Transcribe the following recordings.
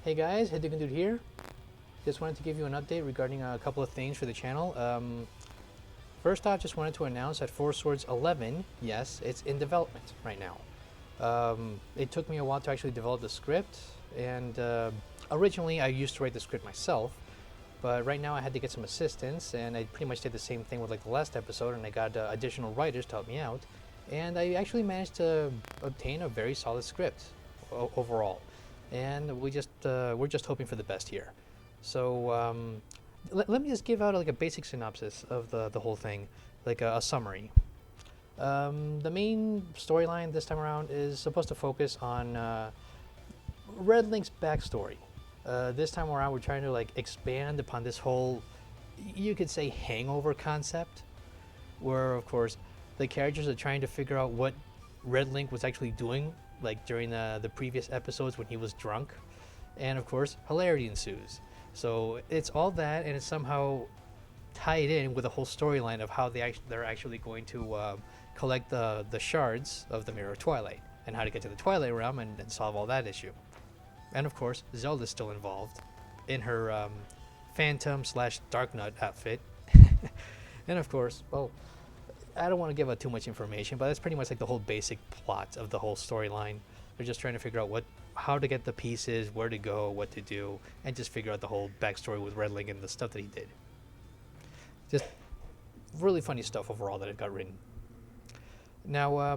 Hey guys, Dude here. Just wanted to give you an update regarding a couple of things for the channel. First off, just wanted to announce that Four Swords 11, yes, it's in development right now. It took me a while to actually develop the script, and originally I used to write the script myself, but right now I had to get some assistance, and I pretty much did the same thing with like the last episode, and I got additional writers to help me out, and I actually managed to obtain a very solid script overall. And we're just hoping for the best here. So let me just give out like a basic synopsis of the whole thing, like a summary. The main storyline this time around is supposed to focus on Redlynx Backstory. This time around, we're trying to like expand upon this whole, you could say, hangover concept, where of course the characters are trying to figure out what Redlynx was actually doing, like during the previous episodes when he was drunk, and of course hilarity ensues. So it's all that, and it's somehow tied in with the whole storyline of how they're actually going to collect the shards of the Mirror of Twilight, and how to get to the Twilight Realm and solve all that issue. And of course, Zelda's still involved in her Phantom / Dark Knight outfit. And of course, well, I don't want to give out too much information, but that's pretty much like the whole basic plot of the whole storyline. They're just trying to figure out how to get the pieces, where to go, what to do, and just figure out the whole backstory with Redlynx and the stuff that he did. Just really funny stuff overall that it got written. Now,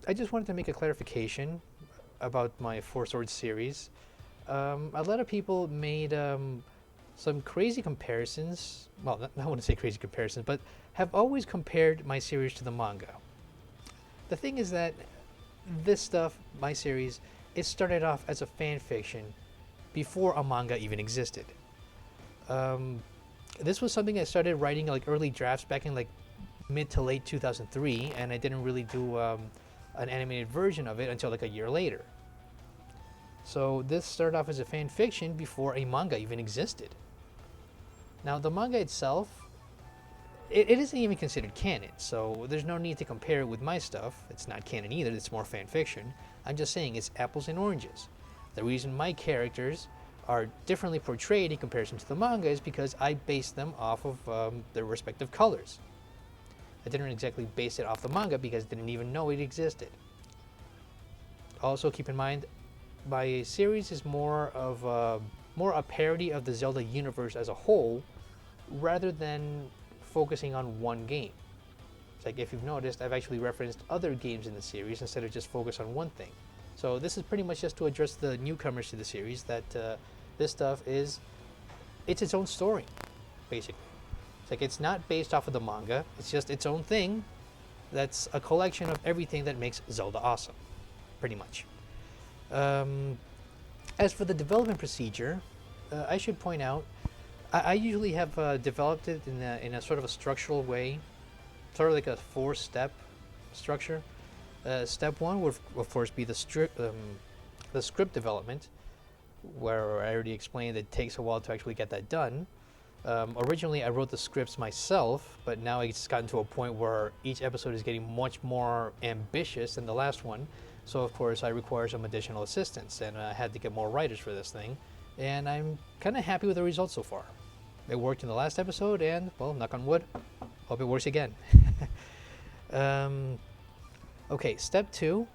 I just wanted to make a clarification about my Four Swords series. A lot of people made some crazy comparisons. Well, I wouldn't say crazy comparisons, but have always compared my series to the manga. The thing is that this stuff, my series, it started off as a fan fiction before a manga even existed. This was something I started writing like early drafts back in like mid to late 2003, and I didn't really do an animated version of it until like a year later. So this started off as a fan fiction before a manga even existed. Now the manga itself, it isn't even considered canon, so there's no need to compare it with my stuff. It's not canon either, it's more fan fiction. I'm just saying it's apples and oranges. The reason my characters are differently portrayed in comparison to the manga is because I based them off of their respective colors. I didn't exactly base it off the manga because I didn't even know it existed. Also keep in mind, my series is more a parody of the Zelda universe as a whole, rather than focusing on one game. It's like, if you've noticed, I've actually referenced other games in the series instead of just focus on one thing. So this is pretty much just to address the newcomers to the series that this stuff it's its own story, basically. It's like, it's not based off of the manga, it's just its own thing that's a collection of everything that makes Zelda awesome, pretty much. As for the development procedure, I should point out, I usually have developed it in a sort of a structural way, sort of like a 4-step structure. Step 1 would of course be the script development, where I already explained it takes a while to actually get that done. Originally I wrote the scripts myself, but now it's gotten to a point where each episode is getting much more ambitious than the last one. So of course I require some additional assistance, and I had to get more writers for this thing, and I'm kind of happy with the results so far. It worked in the last episode, and, well, knock on wood, hope it works again. Okay, step 2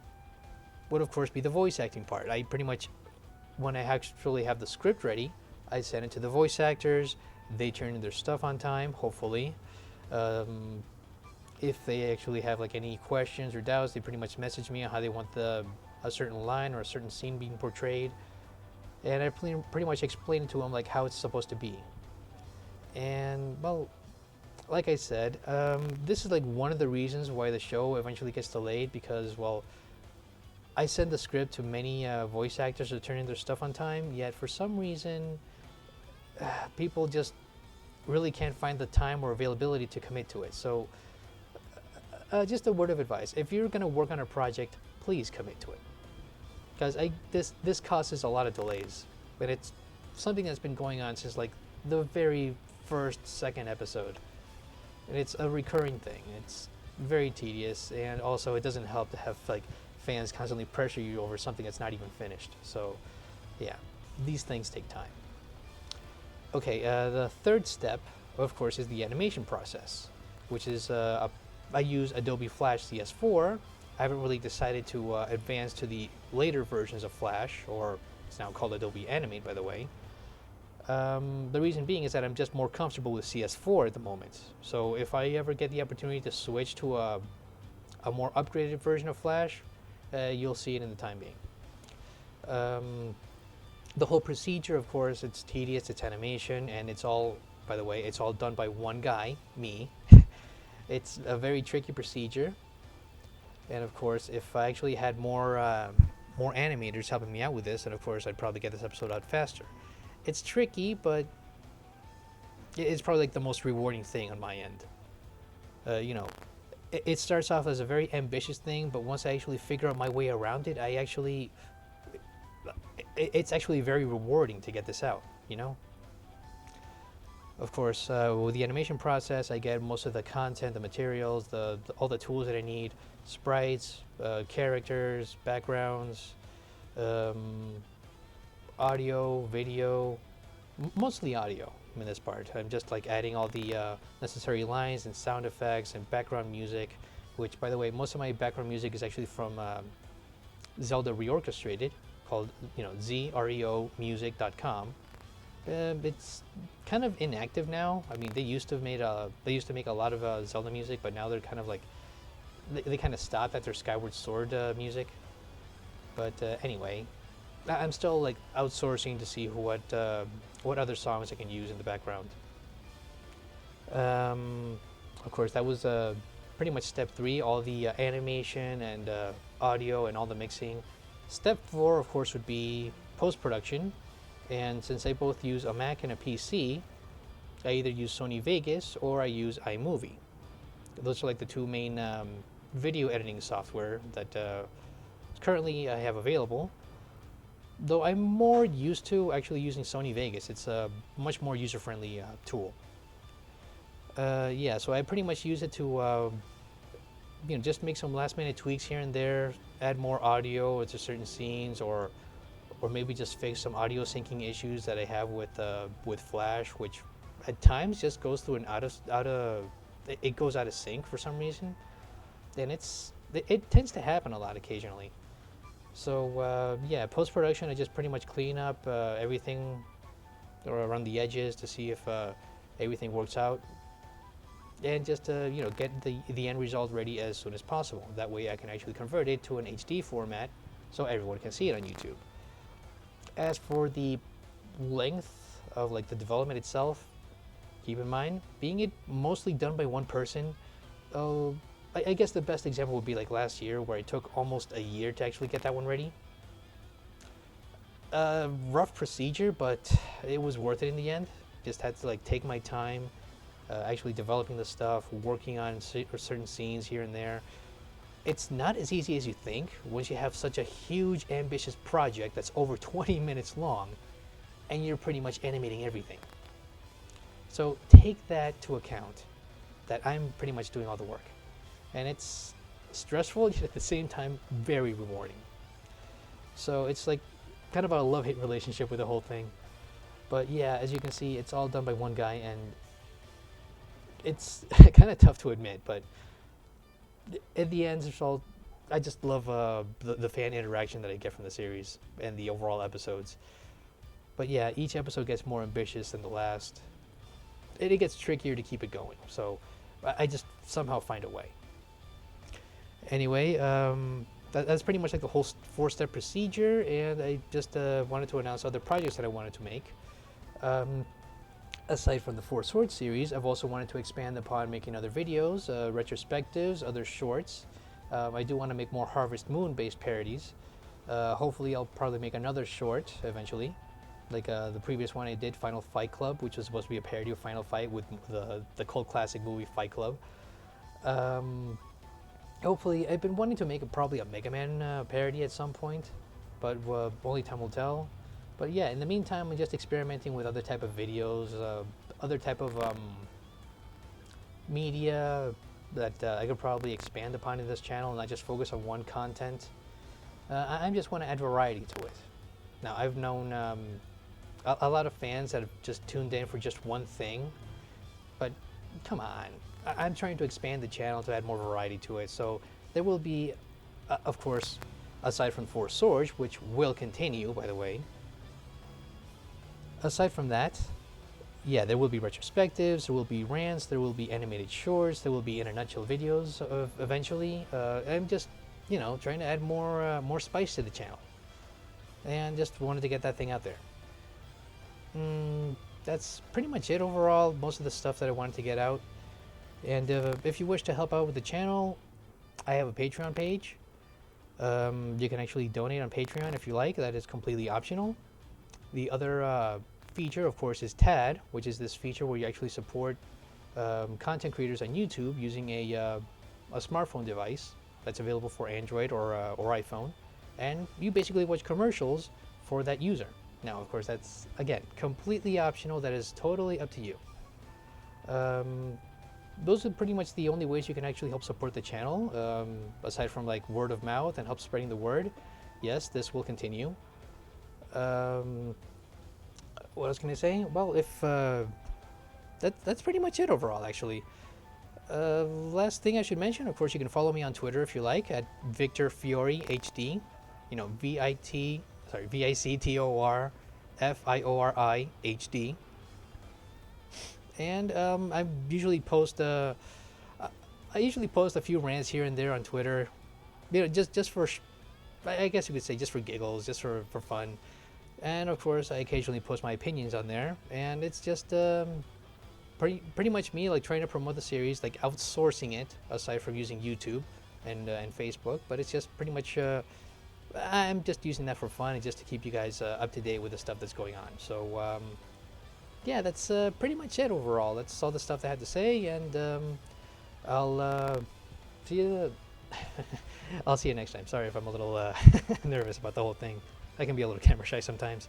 would of course be the voice acting part. I pretty much, when I actually have the script ready, I send it to the voice actors, they turn in their stuff on time, hopefully. If they actually have like any questions or doubts, they pretty much message me on how they want a certain line or a certain scene being portrayed, and I pretty much explain to them like how it's supposed to be. And, well, like I said, this is like one of the reasons why the show eventually gets delayed, because, well, I send the script to many voice actors to turn in their stuff on time, yet for some reason people just really can't find the time or availability to commit to it. So just a word of advice: if you're going to work on a project, please commit to it, because this causes a lot of delays, but it's something that's been going on since like the very second episode, and it's a recurring thing. It's very tedious, and also it doesn't help to have like fans constantly pressure you over something that's not even finished. So yeah, these things take time. Okay, the third step, of course, is the animation process, which is I use Adobe Flash Cs4. I haven't really decided to advance to the later versions of Flash, or it's now called Adobe Animate, by the way. The reason being is that I'm just more comfortable with CS4 at the moment. So if I ever get the opportunity to switch to a more upgraded version of Flash, you'll see it in the time being. The whole procedure, of course, it's tedious, it's animation, and it's all, by the way, it's all done by one guy, me. It's a very tricky procedure. And of course, if I actually had more animators helping me out with this, then of course I'd probably get this episode out faster. It's tricky, but it's probably like the most rewarding thing on my end. You know, it starts off as a very ambitious thing, but once I actually figure out my way around it, it's actually very rewarding to get this out, you know? Of course, with the animation process, I get most of the content, the materials, all the tools that I need, sprites, characters, backgrounds, audio, video, mostly audio in this part. I'm just like adding all the necessary lines and sound effects and background music, which, by the way, most of my background music is actually from Zelda Reorchestrated, called, you know, zreomusic.com. It's kind of inactive now. I mean, they used to make a lot of Zelda music, but now they're kind of like they kind of stopped at their Skyward Sword music. But anyway, I'm still like outsourcing to see what other songs I can use in the background. Of course, that was pretty much step 3, all the animation and audio and all the mixing. Step 4, of course, would be post-production. And since I both use a Mac and a PC, I either use Sony Vegas or I use iMovie. Those are like the two main video editing software that currently I have available. Though I'm more used to actually using Sony Vegas. It's a much more user-friendly tool. Yeah, so I pretty much use it to you know, just make some last-minute tweaks here and there, add more audio to certain scenes, or maybe just fix some audio syncing issues that I have with Flash, which at times just goes through an it goes out of sync for some reason, and it tends to happen a lot occasionally. So yeah, post-production, I just pretty much clean up everything around the edges to see if everything works out, and just you know, get the end result ready as soon as possible. That way I can actually convert it to an HD format so everyone can see it on YouTube. As for the length of like the development itself, keep in mind, being it mostly done by one person, I guess the best example would be like last year, where it took almost a year to actually get that one ready. Rough procedure, but it was worth it in the end. Just had to like take my time, actually developing the stuff, working on certain scenes here and there. It's not as easy as you think once you have such a huge, ambitious project that's over 20 minutes long, and you're pretty much animating everything. So take that to account, that I'm pretty much doing all the work. And it's stressful, yet at the same time, very rewarding. So it's like kind of a love-hate relationship with the whole thing. But yeah, as you can see, it's all done by one guy, and it's kind of tough to admit, but at the end, it's all, I just love the fan interaction that I get from the series and the overall episodes. But yeah, each episode gets more ambitious than the last. It gets trickier to keep it going, so I just somehow find a way. Anyway, that's pretty much like the whole 4-step procedure, and I just wanted to announce other projects that I wanted to make. Aside from the 4 Swords series, I've also wanted to expand upon making other videos, retrospectives, other shorts. I do want to make more Harvest Moon based parodies. Hopefully I'll probably make another short eventually. Like the previous one I did, Final Fight Club, which was supposed to be a parody of Final Fight with the cult classic movie Fight Club. Hopefully, I've been wanting to make probably a Mega Man parody at some point, but only time will tell. But yeah, in the meantime, I'm just experimenting with other type of videos, other type of media that I could probably expand upon in this channel and not just focus on one content. I just want to add variety to it. Now, I've known a lot of fans that have just tuned in for just one thing, but come on. I'm trying to expand the channel to add more variety to it, so there will be, of course, aside from Four Swords, which will continue, by the way. Aside from that, yeah, there will be retrospectives, there will be rants, there will be animated shorts, there will be in a nutshell videos eventually. I'm just, you know, trying to add more spice to the channel, and just wanted to get that thing out there. That's pretty much it overall. Most of the stuff that I wanted to get out. And if you wish to help out with the channel, I have a Patreon page. You can actually donate on Patreon if you like. That is completely optional. The other feature, of course, is TAD, which is this feature where you actually support content creators on YouTube using a smartphone device that's available for Android or iPhone. And you basically watch commercials for that user. Now, of course, that's, again, completely optional. That is totally up to you. Those are pretty much the only ways you can actually help support the channel, aside from like word of mouth and help spreading the word. Yes, this will continue. What else can I say? Well, if that's pretty much it overall, actually. Last thing I should mention, of course, you can follow me on Twitter if you like at Victor Fiori HD. You know, VICTOR FIORI HD. And I usually post a few rants here and there on Twitter, you know, just for, I guess you could say, just for giggles, just for fun. And of course, I occasionally post my opinions on there, and it's just pretty much me like trying to promote the series, like outsourcing it aside from using YouTube and Facebook. But it's just pretty much I'm just using that for fun and just to keep you guys up to date with the stuff that's going on. So. Yeah, that's pretty much it overall. That's all the stuff I had to say, and I'll see you. I'll see you next time. Sorry if I'm a little nervous about the whole thing. I can be a little camera shy sometimes.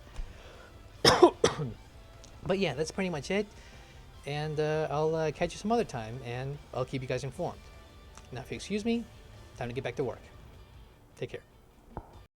But yeah, that's pretty much it, and I'll catch you some other time, and I'll keep you guys informed. Now, if you excuse me, time to get back to work. Take care.